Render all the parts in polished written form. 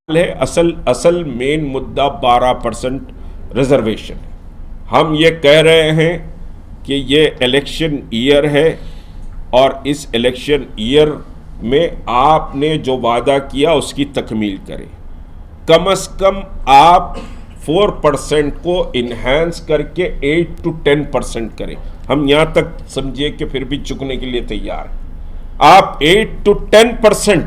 है असल मेन मुद्दा 12% रिजर्वेशन। हम ये कह रहे हैं कि ये इलेक्शन ईयर है और इस इलेक्शन ईयर में आपने जो वादा किया उसकी तकमील करें। कम से कम आप 4% को इन्हांस करके 8 to 10% करें। हम यहाँ तक समझिए कि फिर भी चुकने के लिए तैयार हैं। आप 8 to 10%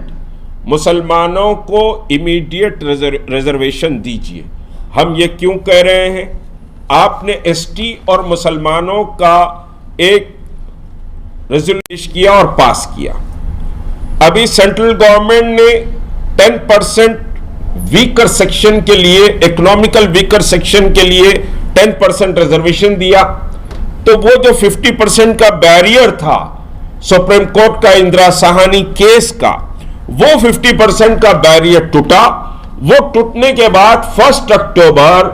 मुसलमानों को इमीडिएट रिजर्वेशन दीजिए। हम ये क्यों कह रहे हैं? आपने एसटी और मुसलमानों का एक रेजोल्यूशन किया और पास किया। अभी सेंट्रल गवर्नमेंट ने 10% वीकर सेक्शन के लिए, इकोनॉमिकल वीकर सेक्शन के लिए 10% रिजर्वेशन दिया। तो वो जो 50% का बैरियर था सुप्रीम कोर्ट का इंदिरा साहनी केस का, वो 50% का बैरियर टूटा। वो टूटने के बाद 1 अक्टूबर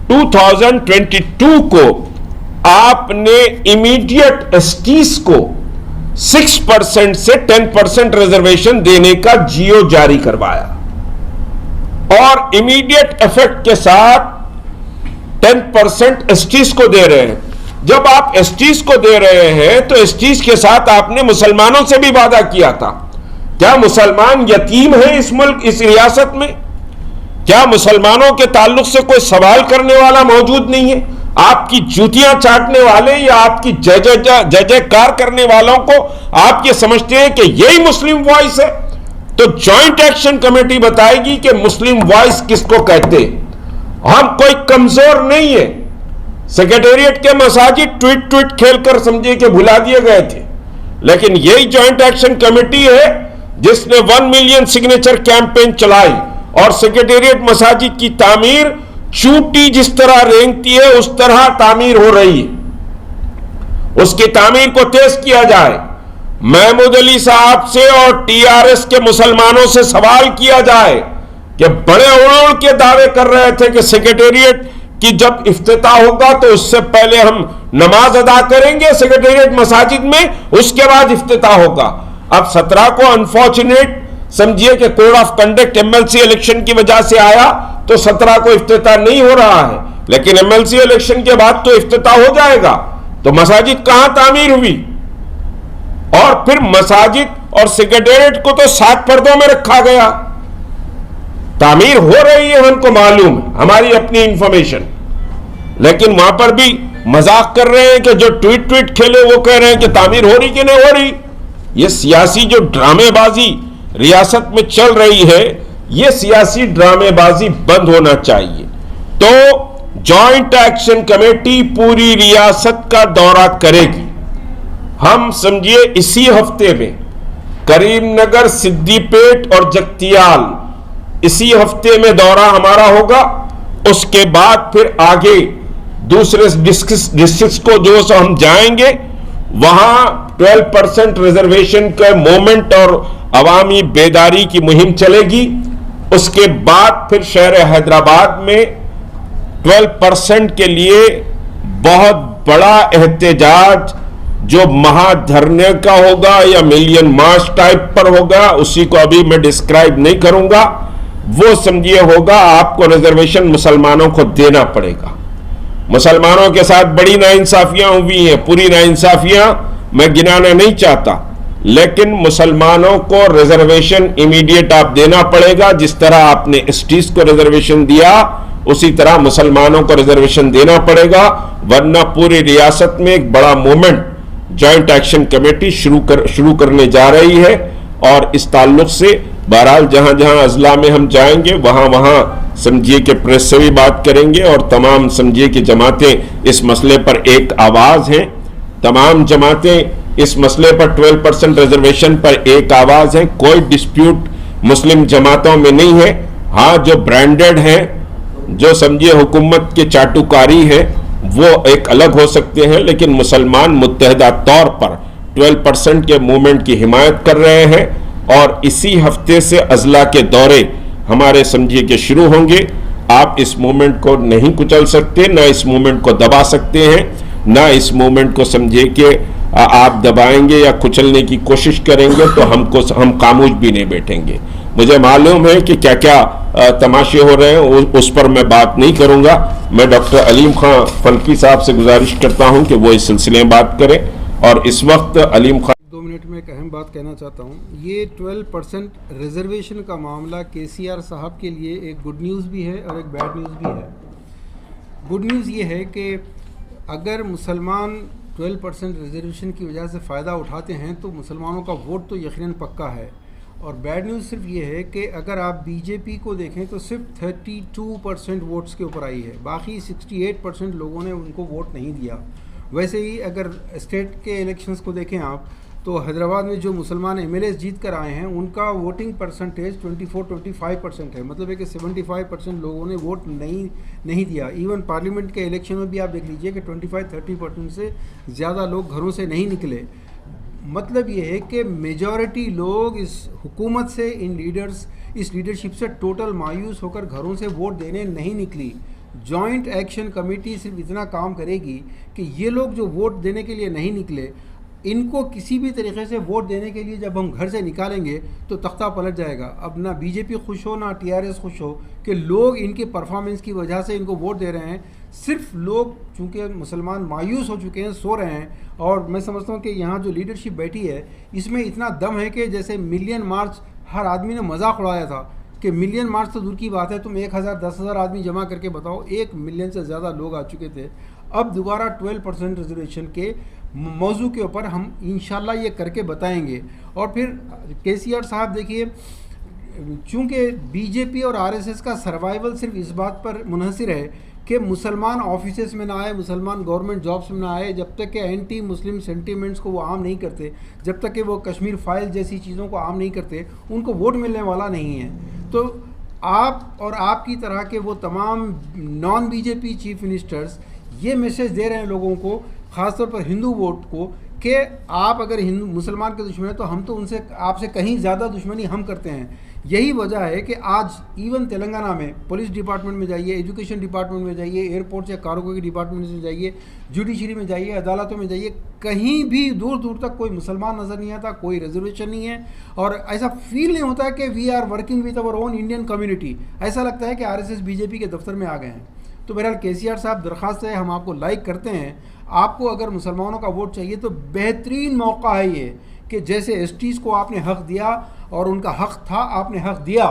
2022 को आपने इमीडिएट एसटीज को 6% से 10% रिजर्वेशन देने का जियो जारी करवाया और इमीडिएट इफेक्ट के साथ 10% एसटीज को दे रहे हैं। जब आप एसटीज को दे रहे हैं तो एसटीज के साथ आपने मुसलमानों से भी वादा किया था। क्या मुसलमान यतीम है इस मुल्क, इस रियासत में? क्या मुसलमानों के ताल्लुक से कोई सवाल करने वाला मौजूद नहीं है? आपकी जूतियां चाटने वाले या आपकी जय जयकार करने वालों को आप ये समझते हैं कि यही मुस्लिम वॉइस है? तो जॉइंट एक्शन कमेटी बताएगी कि मुस्लिम वॉइस किसको कहते हैं। हम कोई कमजोर नहीं है। सेक्रेटेरिएट के मसाजिद ट्वीट खेलकर समझे कि भुला दिए गए थे, लेकिन यही जॉइंट एक्शन कमेटी है जिसने 1 मिलियन सिग्नेचर कैंपेन चलाई और सेक्रेटेरिएट मसाजिद की तामीर चूटी जिस तरह रेंगती है उस तरह तामीर हो रही है। उसकी तामीर को तेज किया जाए। महमूद अली साहब से और टीआरएस के मुसलमानों से सवाल किया जाए कि बड़े उड़ के दावे कर रहे थे कि सेक्रेटेरिएट की जब इफ्तिताह होगा तो उससे पहले हम नमाज अदा करेंगे सेक्रेटेरिएट मसाजिद में, उसके बाद इफ्तिताह होगा। अब 17 को अनफॉर्चुनेट समझिए कि code of conduct MLC election की वजह से आया तो 17 को इफ्तिताह नहीं हो रहा है, लेकिन एमएलसी इलेक्शन के बाद तो इफ्तिताह हो जाएगा। तो मसाजिद कहां तामीर हुई? और फिर मसाजिद और सेक्रेटेरिएट को तो 7 पर्दों में रखा गया। तामीर हो रही है, हमको मालूम है, हमारी अपनी इंफॉर्मेशन, लेकिन वहां पर भी मजाक कर रहे हैं कि जो ट्वीट खेले वो कह रहे हैं कि तामीर हो रही कि नहीं हो रही। ये सियासी जो ड्रामेबाजी रियासत में चल रही है, ये सियासी ड्रामेबाजी बंद होना चाहिए। तो जॉइंट एक्शन कमेटी पूरी रियासत का दौरा करेगी। हम समझिए इसी हफ्ते में करीमनगर, सिद्दीपेट और जगतियाल, इसी हफ्ते में दौरा हमारा होगा। उसके बाद फिर आगे दूसरे डिस्ट्रिक्ट्स को जो सो हम जाएंगे, वहां 12% रिजर्वेशन का मूवमेंट और अवामी बेदारी की मुहिम चलेगी। उसके बाद फिर शहर हैदराबाद में 12% के लिए बहुत बड़ा एहतजाज जो महाधरने का होगा या मिलियन मार्च टाइप पर होगा, उसी को अभी मैं डिस्क्राइब नहीं करूंगा। वो समझिए होगा, आपको रिजर्वेशन मुसलमानों को देना पड़ेगा। मुसलमानों के साथ बड़ी नाइंसाफियां हुई हैं, पूरी नाइंसाफियां मैं गिनाना नहीं चाहता, लेकिन मुसलमानों को रिजर्वेशन इमीडिएट आप देना पड़ेगा। जिस तरह आपने एसटीज को रिजर्वेशन दिया उसी तरह मुसलमानों को रिजर्वेशन देना पड़ेगा, वरना पूरी रियासत में एक बड़ा मूवमेंट जॉइंट एक्शन कमेटी शुरू करने जा रही है। और इस ताल्लुक से बहरहाल जहां जहां अजला में हम जाएंगे वहां वहां समझिए कि प्रेस से भी बात करेंगे और तमाम समझिए कि जमातें इस मसले पर एक आवाज हैं। तमाम जमातें इस मसले पर 12% रिजर्वेशन पर एक आवाज है। कोई डिस्प्यूट मुस्लिम जमातों में नहीं है। हाँ, जो ब्रांडेड है, जो समझिए हुकूमत के चाटुकारी है, वो एक अलग हो सकते हैं, लेकिन मुसलमान मुत्तहदा तौर पर 12% के मूवमेंट की हिमायत कर रहे हैं। और इसी हफ्ते से अजला के दौरे हमारे समझिए कि शुरू होंगे। आप इस मूवमेंट को नहीं कुचल सकते, ना इस मूवमेंट को दबा सकते हैं, ना इस मूवमेंट को समझिए कि आप दबाएंगे या कुचलने की कोशिश करेंगे तो हम खामोश भी नहीं बैठेंगे। मुझे मालूम है कि क्या क्या तमाशे हो रहे हैं, उस पर मैं बात नहीं करूंगा। मैं डॉक्टर अलीम खां फल्की साहब से गुजारिश करता हूं कि वो इस सिलसिले में बात करें। और इस वक्त अलीम खां 2 मिनट में एक अहम बात कहना चाहता हूँ। ये 12% रिजर्वेशन का मामला KCR साहब के लिए एक गुड न्यूज़ भी है और एक बैड न्यूज़ भी है। गुड न्यूज़ ये है कि अगर मुसलमान 12% रिजर्वेशन की वजह से फ़ायदा उठाते हैं तो मुसलमानों का वोट तो यकीनन पक्का है। और बैड न्यूज़ सिर्फ ये है कि अगर आप BJP को देखें तो सिर्फ 32% वोट्स के ऊपर आई है, बाकी 68% लोगों ने उनको वोट नहीं दिया। वैसे ही अगर स्टेट के इलेक्शंस को देखें आप तो हैदराबाद में जो मुसलमान MLAs जीत कर आए हैं उनका वोटिंग परसेंटेज 24-25% है, मतलब है कि 75% लोगों ने वोट नहीं दिया। इवन पार्लियामेंट के इलेक्शन में भी आप देख लीजिए कि 25-30% से ज़्यादा लोग घरों से नहीं निकले। मतलब ये है कि मेजॉरिटी लोग इस हुकूमत से, इस लीडरशिप से टोटल मायूस होकर घरों से वोट देने नहीं निकली। जॉइंट एक्शन कमेटी सिर्फ इतना काम करेगी कि ये लोग जो वोट देने के लिए नहीं निकले, इनको किसी भी तरीके से वोट देने के लिए जब हम घर से निकालेंगे तो तख्ता पलट जाएगा। अब ना BJP खुश हो ना TRS खुश हो कि लोग इनके परफॉर्मेंस की वजह से इनको वोट दे रहे हैं। सिर्फ लोग चूँकि मुसलमान मायूस हो चुके हैं, सो रहे हैं। और मैं समझता हूँ कि यहाँ जो लीडरशिप बैठी है इसमें इतना दम है कि जैसे मिलियन मार्च हर आदमी ने मजाक उड़ाया था कि मिलियन मार्च तो दूर की बात है, तुम 1000 10,000 आदमी जमा करके बताओ, 1 मिलियन से ज़्यादा लोग आ चुके थे। अब दोबारा 12% रिजर्वेशन के मौजू के ऊपर हम इंशाल्लाह ये करके बताएंगे। और फिर KCR साहब देखिए, चूँकि BJP और RSS का सर्वाइवल सिर्फ इस बात पर मुनहसर है कि मुसलमान ऑफिसेस में ना आए, मुसलमान गवर्नमेंट जॉब्स में ना आए, जब तक कि एंटी मुस्लिम सेंटीमेंट्स को वो आम नहीं करते, जब तक कि वो कश्मीर फाइल जैसी चीज़ों को आम नहीं करते, उनको वोट मिलने वाला नहीं है। तो आप और आपकी तरह के वो तमाम नॉन BJP चीफ मिनिस्टर्स ये मैसेज दे रहे हैं लोगों को, ख़ासतौर पर हिंदू वोट को, कि आप अगर हिंदू मुसलमान के दुश्मन हैं तो हम तो उनसे आपसे कहीं ज़्यादा दुश्मनी हम करते हैं। यही वजह है कि आज इवन तेलंगाना में पुलिस डिपार्टमेंट में जाइए, एजुकेशन डिपार्टमेंट में जाइए, एयरपोर्ट या कार्गो के डिपार्टमेंट में जाइए, जुडिशरी में जाइए, अदालतों में जाइए, कहीं भी दूर दूर तक कोई मुसलमान नज़र नहीं आता, कोई रिजर्वेशन नहीं है। और ऐसा फील नहीं होता है कि we are working with our own Indian community. ऐसा लगता है कि RSS BJP के दफ्तर में आ गए हैं। तो बहरहाल KCR साहब, दरख्वास्त है, हम आपको लाइक करते हैं। आपको अगर मुसलमानों का वोट चाहिए तो बेहतरीन मौका है ये कि जैसे STs को आपने हक़ दिया और उनका हक़ था, आपने हक़ दिया,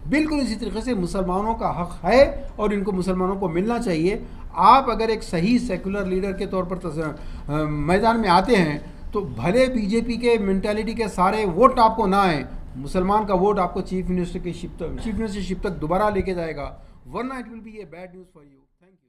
बिल्कुल इसी तरीके से मुसलमानों का हक़ है और इनको मुसलमानों को मिलना चाहिए। आप अगर एक सही सेकुलर लीडर के तौर पर मैदान में आते हैं तो भले BJP के मेंटालिटी के सारे वोट आपको ना आए, मुसलमान का वोट आपको चीफ मिनिस्टरशिप तक दोबारा लेके जाएगा, वरना it will be a bad news for you. Thank you.